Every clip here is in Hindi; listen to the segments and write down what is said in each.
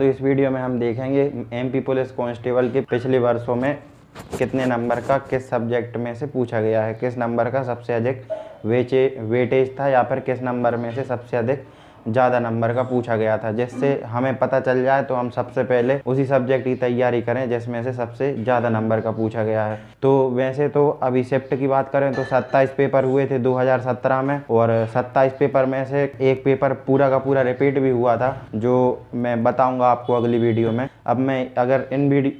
तो इस वीडियो में हम देखेंगे एमपी पुलिस कांस्टेबल के पिछले वर्षों में कितने नंबर का किस सब्जेक्ट में से पूछा गया है, किस नंबर का सबसे अधिक वेटेज था या फिर किस नंबर में से सबसे अधिक ज़्यादा नंबर का पूछा गया था। जिससे हमें पता चल जाए तो हम सबसे पहले उसी सब्जेक्ट की तैयारी करें जिसमें से सबसे ज़्यादा नंबर का पूछा गया है। तो वैसे तो अभी शिफ्ट की बात करें तो 27 पेपर हुए थे 2017 में, और 27 पेपर में से एक पेपर पूरा का पूरा रिपीट भी हुआ था, जो मैं बताऊँगा आपको अगली वीडियो में। अब मैं अगर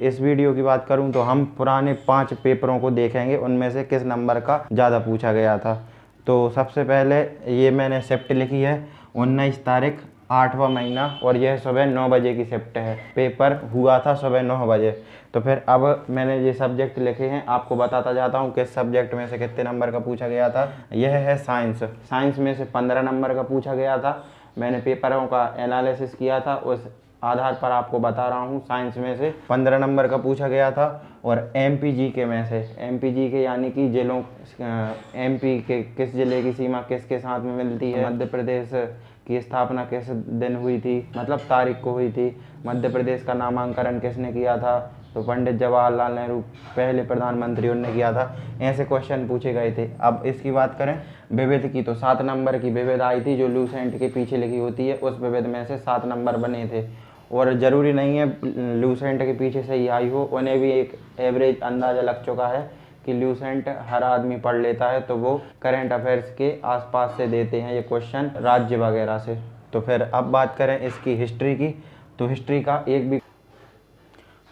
इस वीडियो की बात करूँ तो हम पुराने 5 पेपरों को देखेंगे, उनमें से किस नंबर का ज़्यादा पूछा गया था। तो सबसे पहले ये मैंने शिफ्ट लिखी है 19 तारीख 8वां महीना, और यह सुबह 9 बजे की शिफ्ट है। पेपर हुआ था सुबह 9 बजे। तो फिर अब मैंने ये सब्जेक्ट लिखे हैं, आपको बताता जाता हूँ किस सब्जेक्ट में से कितने नंबर का पूछा गया था। यह है साइंस। साइंस में से 15 नंबर का पूछा गया था। मैंने पेपरों का एनालिसिस किया था, उस आधार पर आपको बता रहा हूँ। साइंस में से 15 नंबर का पूछा गया था। और एमपीजी में से, एमपीजी के यानी कि जिलों, एमपी के किस जिले की सीमा किसके साथ में मिलती है, मध्य प्रदेश की स्थापना किस दिन हुई थी, मतलब तारीख को हुई थी, मध्य प्रदेश का नामांकन किसने किया था, तो पंडित जवाहरलाल नेहरू पहले प्रधानमंत्री उन्होंने किया था। ऐसे क्वेश्चन पूछे गए थे। अब इसकी बात करें विविध की, तो 7 नंबर की विविध आई थी जो लूसेंट के पीछे लिखी होती है। उस विविध में से 7 नंबर बने थे, और ज़रूरी नहीं है लूसेंट के पीछे से ही आई हो, उन्हें भी एक एवरेज अंदाज़ा लग चुका है कि लूसेंट हर आदमी पढ़ लेता है, तो वो करंट अफेयर्स के आसपास से देते हैं ये क्वेश्चन, राज्य वगैरह से। तो फिर अब बात करें इसकी हिस्ट्री की, तो हिस्ट्री का एक भी,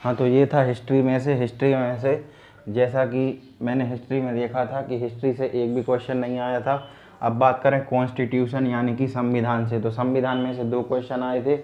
हाँ तो ये था हिस्ट्री में से जैसा कि मैंने हिस्ट्री में देखा था कि हिस्ट्री से एक भी क्वेश्चन नहीं आया था। अब बात करें कॉन्स्टिट्यूशन यानी कि संविधान से, तो संविधान में से 2 क्वेश्चन आए थे,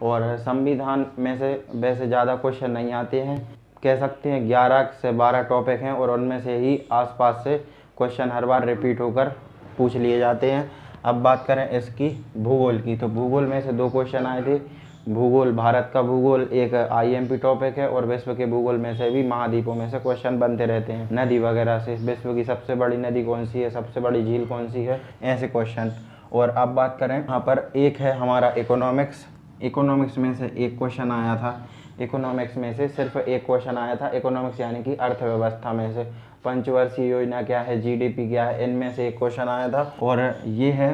और संविधान में से वैसे ज़्यादा क्वेश्चन नहीं आते हैं, कह सकते हैं 11 से 12 टॉपिक हैं, और उनमें से ही आसपास से क्वेश्चन हर बार रिपीट होकर पूछ लिए जाते हैं। अब बात करें इसकी भूगोल की, तो भूगोल में से 2 क्वेश्चन आए थे। भूगोल, भारत का भूगोल एक आईएमपी टॉपिक है, और विश्व के भूगोल में से भी महाद्वीपों में से क्वेश्चन बनते रहते हैं, नदी वगैरह से। विश्व की सबसे बड़ी नदी कौन सी है, सबसे बड़ी झील कौन सी है, ऐसे क्वेश्चन। और अब बात करें यहाँ पर एक है हमारा इकोनॉमिक्स। इकोनॉमिक्स में से एक क्वेश्चन आया था, इकोनॉमिक्स में से सिर्फ एक क्वेश्चन आया था। इकोनॉमिक्स यानी कि अर्थव्यवस्था में से पंचवर्षीय योजना क्या है, जीडीपी क्या है, इनमें से एक क्वेश्चन आया था। और ये है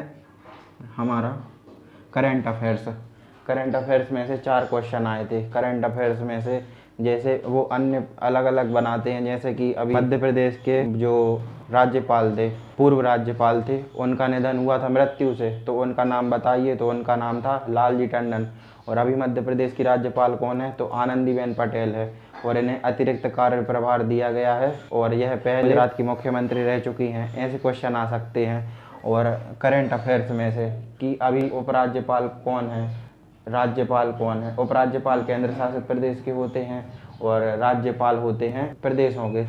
हमारा करंट अफेयर्स। करंट अफेयर्स में से 4 क्वेश्चन आए थे। करंट अफेयर्स में से जैसे वो अन्य अलग अलग बनाते हैं, जैसे कि अभी मध्य प्रदेश के जो राज्यपाल थे, पूर्व राज्यपाल थे, उनका निधन हुआ था मृत्यु से, तो उनका नाम बताइए, तो उनका नाम था लालजी टंडन। और अभी मध्य प्रदेश की राज्यपाल कौन है, तो आनंदीबेन पटेल है, और इन्हें अतिरिक्त कार्य प्रभार दिया गया है, और यह पहले गुजरात की मुख्यमंत्री रह चुकी हैं। ऐसे क्वेश्चन आ सकते हैं। और करंट अफेयर्स में से कि अभी उपराज्यपाल कौन है, राज्यपाल कौन है। उपराज्यपाल केंद्र शासित प्रदेश के होते हैं, और राज्यपाल होते हैं प्रदेशों के।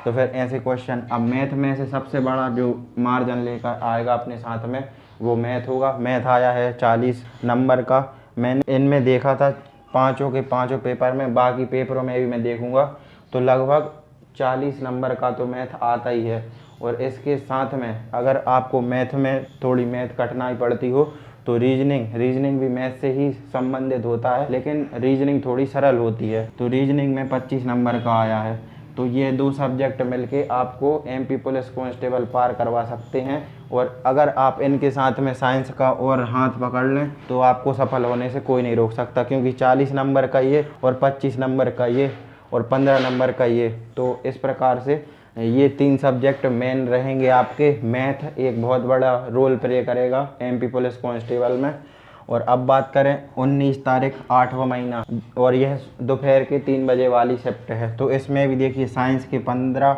तो फिर ऐसे क्वेश्चन। अब मैथ में से सबसे बड़ा जो मार्जिन लेकर आएगा अपने साथ में, वो मैथ होगा। मैथ आया है 40 नंबर का। मैंने इनमें देखा था 5 के 5 पेपर में, बाकी पेपरों में भी मैं देखूंगा, तो लगभग 40 नंबर का तो मैथ आता ही है। और इसके साथ में अगर आपको मैथ में थोड़ी मैथ कठिनाई पड़ती हो, तो रीजनिंग भी मैथ से ही संबंधित होता है, लेकिन रीजनिंग थोड़ी सरल होती है। तो रीजनिंग में 25 नंबर का आया है। तो ये 2 सब्जेक्ट मिलके आपको एमपी पुलिस कांस्टेबल पार करवा सकते हैं। और अगर आप इनके साथ में साइंस का और हाथ पकड़ लें तो आपको सफल होने से कोई नहीं रोक सकता, क्योंकि 40 नंबर का ये, और 25 नंबर का ये, और 15 नंबर का ये। तो इस प्रकार से ये 3 सब्जेक्ट मेन रहेंगे आपके। मैथ एक बहुत बड़ा रोल प्ले करेगा एमपी पुलिस कांस्टेबल में। और अब बात करें 19 तारीख 8वां महीना, और यह दोपहर के 3 बजे वाली शिफ्ट है। तो इसमें भी देखिए साइंस के 15,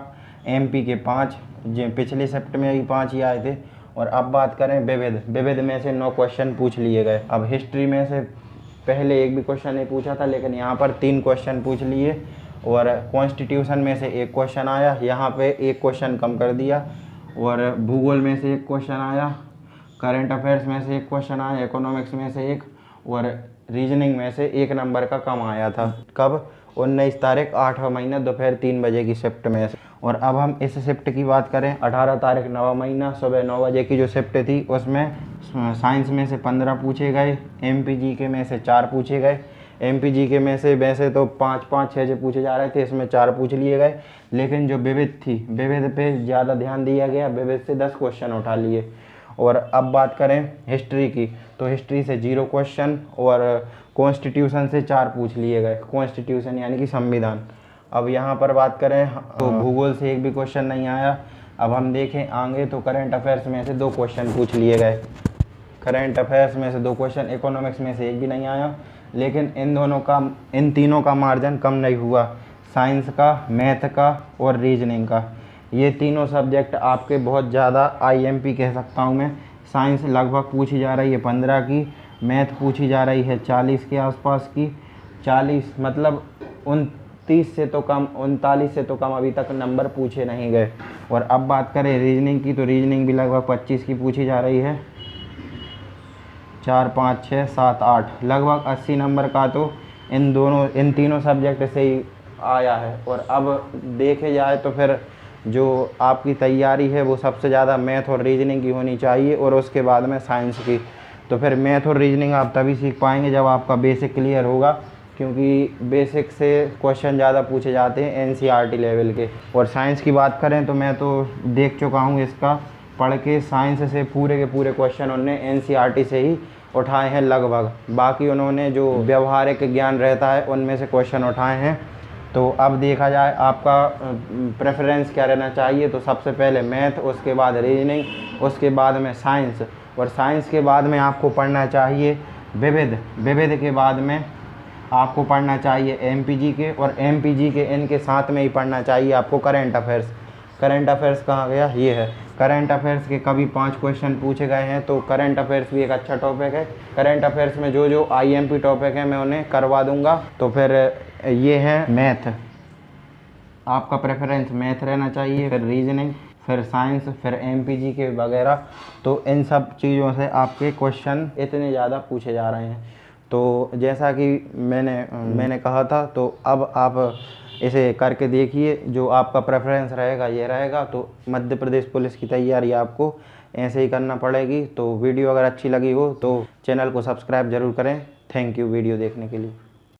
एमपी के 5, जो पिछली शिफ्ट में भी 5 ही आए थे। और अब बात करें विविध में से 9 क्वेश्चन पूछ लिए गए। अब हिस्ट्री में से पहले एक भी क्वेश्चन नहीं पूछा था, लेकिन यहाँ पर 3 क्वेश्चन पूछ लिए। और कॉन्स्टिट्यूशन में से एक क्वेश्चन आया, यहाँ पे एक क्वेश्चन कम कर दिया। और भूगोल में से एक क्वेश्चन आया, करंट अफेयर्स में से एक क्वेश्चन आया, इकोनॉमिक्स में से एक, और रीजनिंग में से 1 नंबर का कम आया था। कब? 19 तारीख 8वां महीना दोपहर 3 बजे की शिफ्ट में से। और अब हम इस शिफ्ट की बात करें 18 तारीख 9वां महीना सुबह 9 बजे की जो शिफ्ट थी, उसमें साइंस में से 15 पूछे गए, एमपीजी के में से 4 पूछे गए, एमपीजी के में से वैसे तो 5-5 6 पूछे जा रहे थे, इसमें 4 पूछ लिए गए, लेकिन जो विविध थी, विविध पे ज़्यादा ध्यान दिया गया, विविध से 10 क्वेश्चन उठा लिए। और अब बात करें हिस्ट्री की, तो हिस्ट्री से 0 क्वेश्चन और कॉन्स्टिट्यूशन से 4 पूछ लिए गए, कॉन्स्टिट्यूशन यानी कि संविधान। अब यहाँ पर बात करें तो भूगोल से 1 भी क्वेश्चन नहीं आया। अब हम देखें आगे तो करंट अफेयर्स में से 2 क्वेश्चन पूछ लिए गए, करंट अफेयर्स में से 2 क्वेश्चन, इकोनॉमिक्स में से 1 भी नहीं आया। लेकिन इन तीनों का मार्जिन कम नहीं हुआ, साइंस का, मैथ का और रीजनिंग का। ये तीनों सब्जेक्ट आपके बहुत ज़्यादा आईएमपी कह सकता हूँ मैं। साइंस लगभग पूछी जा रही है 15 की, मैथ पूछी जा रही है 40 के आसपास की, 40 मतलब 29 से तो कम, 39 से तो कम अभी तक नंबर पूछे नहीं गए। और अब बात करें रीजनिंग की, तो रीजनिंग भी लगभग 25 की पूछी जा रही है, 4 5 6 7 8 लगभग 80 नंबर का तो इन तीनों सब्जेक्ट से ही आया है। और अब देखे जाए तो फिर जो आपकी तैयारी है वो सबसे ज़्यादा मैथ और रीजनिंग की होनी चाहिए, और उसके बाद में साइंस की। तो फिर मैथ और रीजनिंग आप तभी सीख पाएंगे जब आपका बेसिक क्लियर होगा, क्योंकि बेसिक से क्वेश्चन ज़्यादा पूछे जाते हैं एनसीईआरटी लेवल के। और साइंस की बात करें तो मैं तो देख चुका हूँ इसका पढ़ के, साइंस से पूरे के पूरे क्वेश्चन उन्होंने एनसीईआरटी से ही उठाए हैं लगभग। बाकी उन्होंने जो व्यवहारिक ज्ञान रहता है उनमें से क्वेश्चन उठाए हैं। तो अब देखा जाए आपका प्रेफरेंस क्या रहना चाहिए, तो सबसे पहले मैथ, उसके बाद रीजनिंग, उसके बाद में साइंस, और साइंस के बाद में आपको पढ़ना चाहिए विविध, विविध के बाद में आपको पढ़ना चाहिए एमपीजी के, और एमपीजी के इनके साथ में ही पढ़ना चाहिए आपको करंट अफेयर्स। करंट अफेयर्स कहाँ गया, ये है। करंट अफेयर्स के कभी 5 क्वेश्चन पूछे गए हैं, तो करंट अफेयर्स भी एक अच्छा टॉपिक है। करंट अफेयर्स में जो जो आईएमपी टॉपिक है मैं उन्हें करवा दूंगा। तो फिर ये है मैथ, आपका प्रेफरेंस मैथ रहना चाहिए, फिर रीजनिंग, फिर साइंस, फिर एमपीजी के वगैरह। तो इन सब चीज़ों से आपके क्वेश्चन इतने ज़्यादा पूछे जा रहे हैं। तो जैसा कि मैंने कहा था, तो अब आप इसे करके देखिए, जो आपका प्रेफरेंस रहेगा ये रहेगा। तो मध्य प्रदेश पुलिस की तैयारी आपको ऐसे ही करना पड़ेगी। तो वीडियो अगर अच्छी लगी हो तो चैनल को सब्सक्राइब ज़रूर करें। थैंक यू वीडियो देखने के लिए।